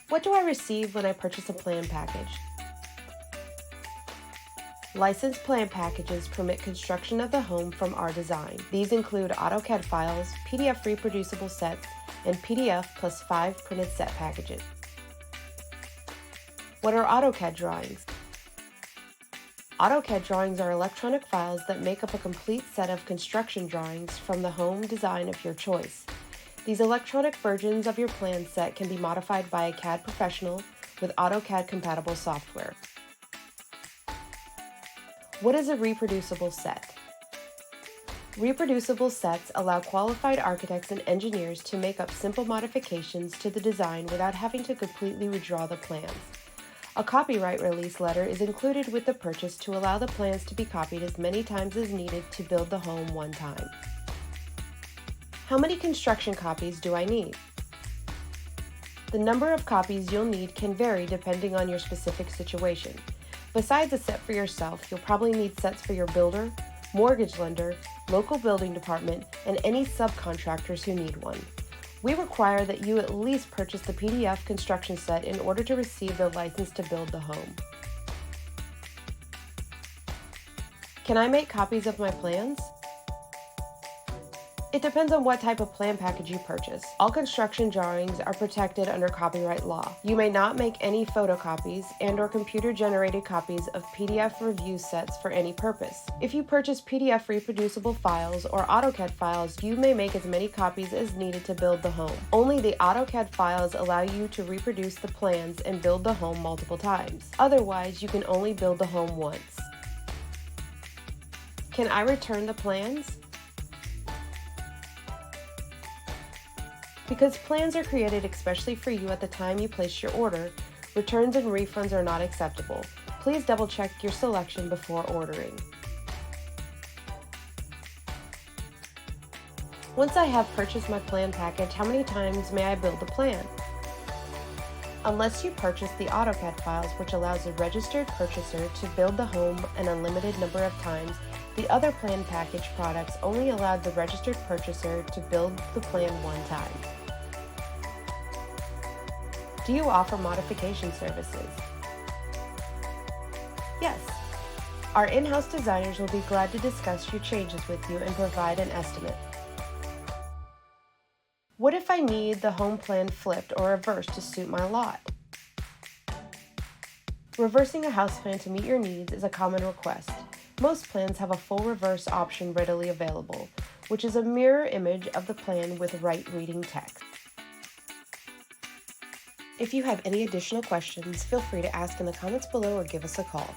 What do I receive when I purchase a plan package? Licensed plan packages permit construction of the home from our design. These include AutoCAD files, PDF reproducible sets, and PDF plus 5 printed set packages. What are AutoCAD drawings? AutoCAD drawings are electronic files that make up a complete set of construction drawings from the home design of your choice. These electronic versions of your plan set can be modified by a CAD professional with AutoCAD-compatible software. What is a reproducible set? Reproducible sets allow qualified architects and engineers to make up simple modifications to the design without having to completely redraw the plans. A copyright release letter is included with the purchase to allow the plans to be copied as many times as needed to build the home one time. How many construction copies do I need? The number of copies you'll need can vary depending on your specific situation. Besides a set for yourself, you'll probably need sets for your builder, mortgage lender, local building department, and any subcontractors who need one. We require that you at least purchase the PDF construction set in order to receive the license to build the home. Can I make copies of my plans? It depends on what type of plan package you purchase. All construction drawings are protected under copyright law. You may not make any photocopies and/or computer-generated copies of PDF review sets for any purpose. If you purchase PDF reproducible files or AutoCAD files, you may make as many copies as needed to build the home. Only the AutoCAD files allow you to reproduce the plans and build the home multiple times. Otherwise, you can only build the home once. Can I return the plans? Because plans are created especially for you at the time you place your order, returns and refunds are not acceptable. Please double check your selection before ordering. Once I have purchased my plan package, how many times may I build the plan? Unless you purchase the AutoCAD files, which allows a registered purchaser to build the home an unlimited number of times, the other plan package products only allowed the registered purchaser to build the plan one time. Do you offer modification services? Yes. Our in-house designers will be glad to discuss your changes with you and provide an estimate. What if I need the home plan flipped or reversed to suit my lot? Reversing a house plan to meet your needs is a common request. Most plans have a full reverse option readily available, which is a mirror image of the plan with right reading text. If you have any additional questions, feel free to ask in the comments below or give us a call.